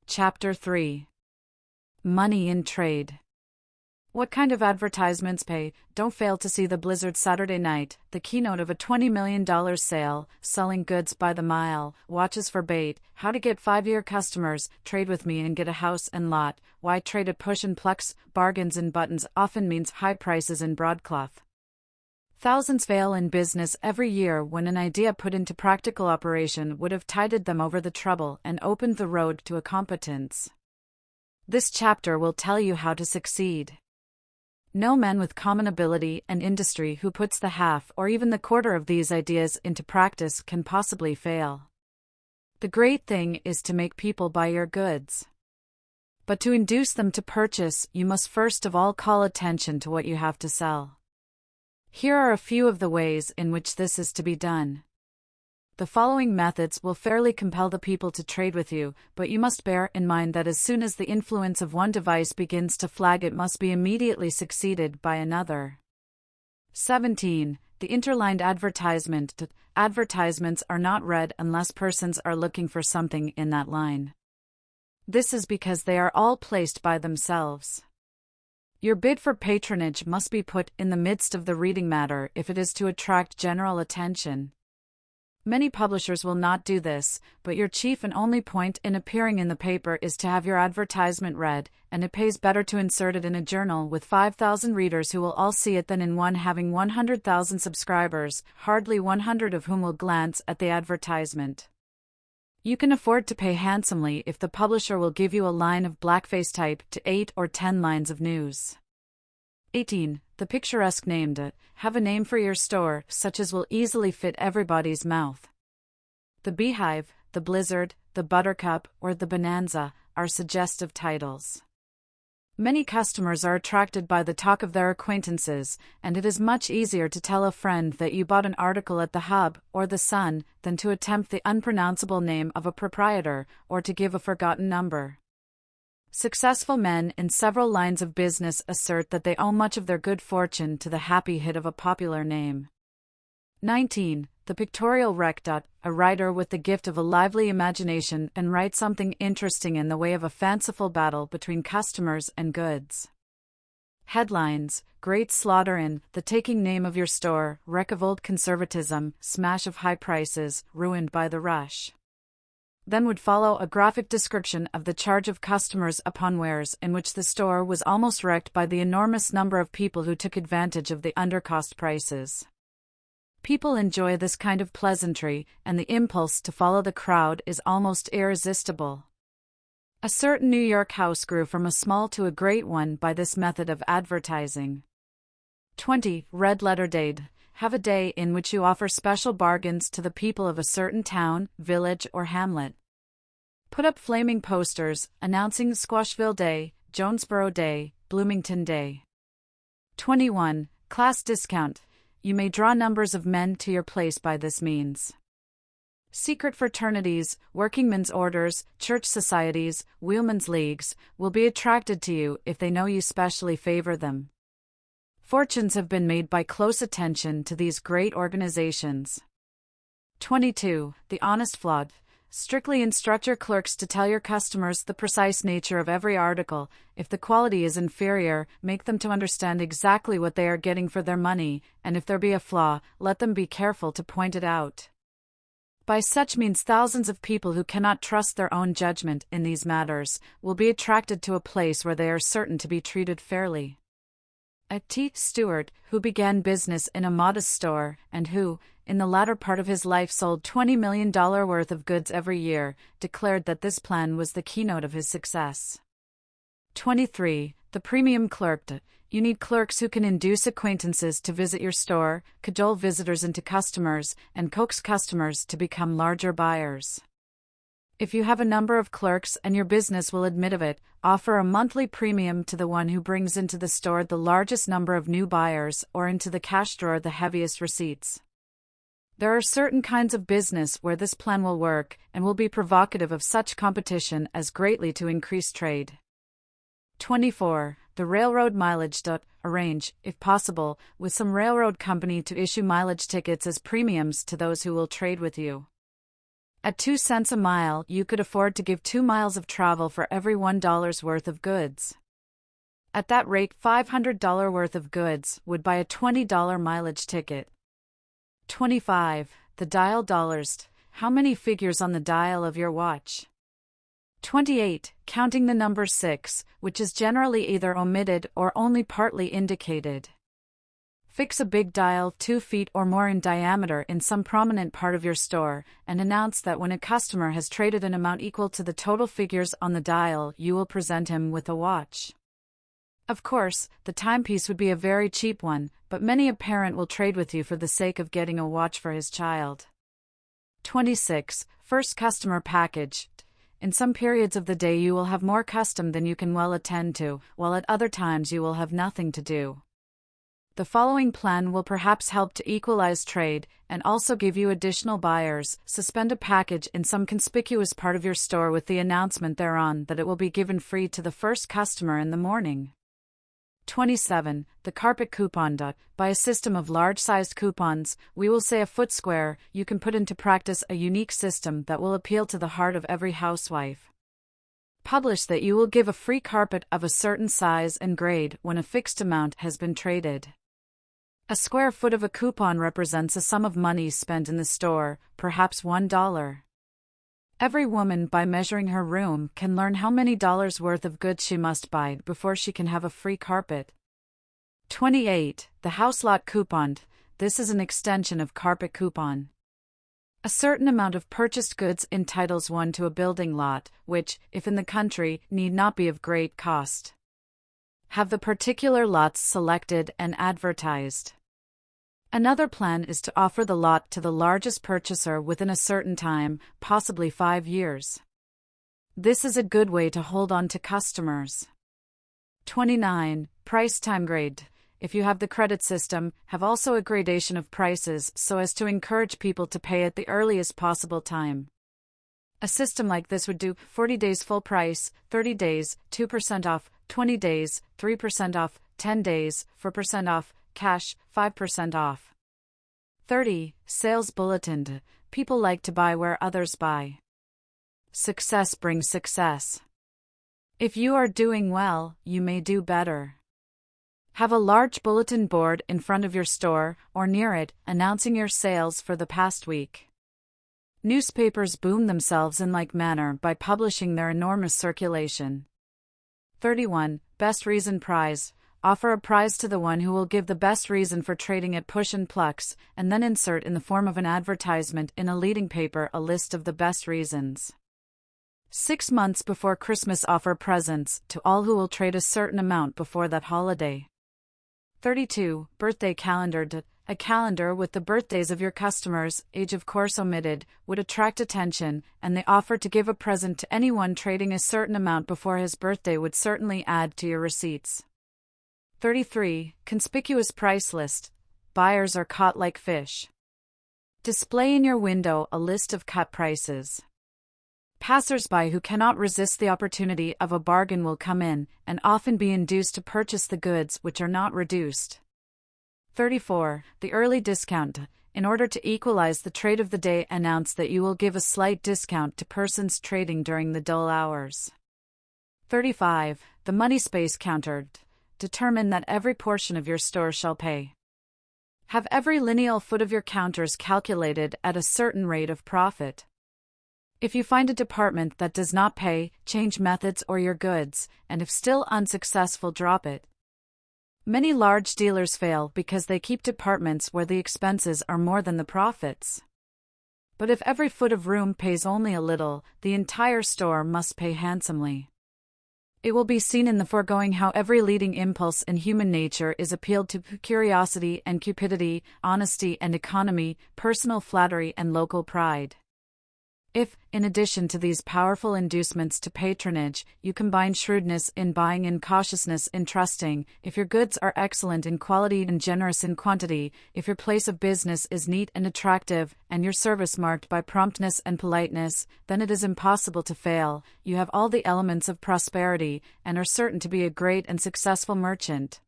Chapter 3. Money in Trade. What kind of advertisements pay? Don't fail to see the Blizzard Saturday Night, the keynote of a $20 million sale, selling goods by the mile, watches for bait, how to get 5-year customers, trade with me and get a house and lot, why trade at push and plucks, bargains and buttons often means high prices in broadcloth. Thousands fail in business every year when an idea put into practical operation would have tided them over the trouble and opened the road to a competence. This chapter will tell you how to succeed. No man with common ability and industry who puts the half or even the quarter of these ideas into practice can possibly fail. The great thing is to make people buy your goods. But to induce them to purchase, you must first of all call attention to what you have to sell. Here are a few of the ways in which this is to be done. The following methods will fairly compel the people to trade with you, but you must bear in mind that as soon as the influence of one device begins to flag, it must be immediately succeeded by another. 17. The interlined advertisement. Advertisements are not read unless persons are looking for something in that line. This is because they are all placed by themselves. Your bid for patronage must be put in the midst of the reading matter if it is to attract general attention. Many publishers will not do this, but your chief and only point in appearing in the paper is to have your advertisement read, and it pays better to insert it in a journal with 5,000 readers who will all see it than in one having 100,000 subscribers, hardly 100 of whom will glance at the advertisement. You can afford to pay handsomely if the publisher will give you a line of blackface type to 8 or 10 lines of news. 18. The picturesque named. Have a name for your store, such as will easily fit everybody's mouth. The Beehive, the Blizzard, the Buttercup, or the Bonanza are suggestive titles. Many customers are attracted by the talk of their acquaintances, and it is much easier to tell a friend that you bought an article at the Hub or the Sun than to attempt the unpronounceable name of a proprietor or to give a forgotten number. Successful men in several lines of business assert that they owe much of their good fortune to the happy hit of a popular name. 19. The pictorial rec. A writer with the gift of a lively imagination and write something interesting in the way of a fanciful battle between customers and goods. Headlines: Great slaughter in, the taking name of your store, wreck of old conservatism, smash of high prices, ruined by the rush. Then would follow a graphic description of the charge of customers upon wares in which the store was almost wrecked by the enormous number of people who took advantage of the undercost prices. People enjoy this kind of pleasantry, and the impulse to follow the crowd is almost irresistible. A certain New York house grew from a small to a great one by this method of advertising. 20. Red letter day. Have a day in which you offer special bargains to the people of a certain town, village, or hamlet. Put up flaming posters announcing Squashville Day, Jonesboro Day, Bloomington Day. 21. Class discount. You may draw numbers of men to your place by this means. Secret fraternities, workingmen's orders, church societies, wheelmen's leagues will be attracted to you if they know you specially favor them. Fortunes have been made by close attention to these great organizations. 22. The honest flawed. Strictly instruct your clerks to tell your customers the precise nature of every article. If the quality is inferior, make them to understand exactly what they are getting for their money, and if there be a flaw, let them be careful to point it out. By such means thousands of people who cannot trust their own judgment in these matters will be attracted to a place where they are certain to be treated fairly. A T. Stewart, who began business in a modest store, and who, in the latter part of his life sold $20 million worth of goods every year, declared that this plan was the keynote of his success. 23. The premium clerk. You need clerks who can induce acquaintances to visit your store, cajole visitors into customers, and coax customers to become larger buyers. If you have a number of clerks and your business will admit of it, offer a monthly premium to the one who brings into the store the largest number of new buyers or into the cash drawer the heaviest receipts. There are certain kinds of business where this plan will work and will be provocative of such competition as greatly to increase trade. 24. The railroad mileage. Arrange, if possible, with some railroad company to issue mileage tickets as premiums to those who will trade with you. At 2 cents a mile, you could afford to give 2 miles of travel for every $1 worth of goods. At that rate, $500 worth of goods would buy a $20 mileage ticket. 25. The dial dollars. How many figures on the dial of your watch? 28. Counting the number 6, which is generally either omitted or only partly indicated. Fix a big dial 2 feet or more in diameter in some prominent part of your store, and announce that when a customer has traded an amount equal to the total figures on the dial, you will present him with a watch. Of course, the timepiece would be a very cheap one, but many a parent will trade with you for the sake of getting a watch for his child. 26. First customer package. In some periods of the day you will have more custom than you can well attend to, while at other times you will have nothing to do. The following plan will perhaps help to equalize trade, and also give you additional buyers. Suspend a package in some conspicuous part of your store with the announcement thereon that it will be given free to the first customer in the morning. 27. The carpet coupon. By a system of large-sized coupons, we will say a foot square, you can put into practice a unique system that will appeal to the heart of every housewife. Publish that you will give a free carpet of a certain size and grade when a fixed amount has been traded. A square foot of a coupon represents a sum of money spent in the store, perhaps $1. Every woman, by measuring her room, can learn how many dollars worth of goods she must buy before she can have a free carpet. 28. The house lot coupon. This is an extension of carpet coupon. A certain amount of purchased goods entitles one to a building lot, which, if in the country, need not be of great cost. Have the particular lots selected and advertised. Another plan is to offer the lot to the largest purchaser within a certain time, possibly 5 years. This is a good way to hold on to customers. 29. Price time grade. If you have the credit system, have also a gradation of prices so as to encourage people to pay at the earliest possible time. A system like this would do 40 days full price, 30 days, 2% off, 20 days, 3% off, 10 days, 4% off, cash, 5% off. 30. Sales bulletin. People like to buy where others buy. Success brings success. If you are doing well, you may do better. Have a large bulletin board in front of your store, or near it, announcing your sales for the past week. Newspapers boom themselves in like manner by publishing their enormous circulation. 31. Best reason prize. Offer a prize to the one who will give the best reason for trading at Push and Plucks, and then insert in the form of an advertisement in a leading paper a list of the best reasons. 6 months before Christmas, offer presents to all who will trade a certain amount before that holiday. 32. Birthday calendar. A calendar with the birthdays of your customers, age of course omitted, would attract attention, and the offer to give a present to anyone trading a certain amount before his birthday would certainly add to your receipts. 33. Conspicuous price list. Buyers are caught like fish. Display in your window a list of cut prices. Passers-by who cannot resist the opportunity of a bargain will come in, and often be induced to purchase the goods which are not reduced. 34. The early discount. In order to equalize the trade of the day, announce that you will give a slight discount to persons trading during the dull hours. 35. The money space counter. Determine that every portion of your store shall pay. Have every lineal foot of your counters calculated at a certain rate of profit. If you find a department that does not pay, change methods or your goods, and if still unsuccessful, drop it. Many large dealers fail because they keep departments where the expenses are more than the profits. But if every foot of room pays only a little, the entire store must pay handsomely. It will be seen in the foregoing how every leading impulse in human nature is appealed to: curiosity and cupidity, honesty and economy, personal flattery and local pride. If, in addition to these powerful inducements to patronage, you combine shrewdness in buying and cautiousness in trusting, if your goods are excellent in quality and generous in quantity, if your place of business is neat and attractive, and your service marked by promptness and politeness, then it is impossible to fail. You have all the elements of prosperity, and are certain to be a great and successful merchant.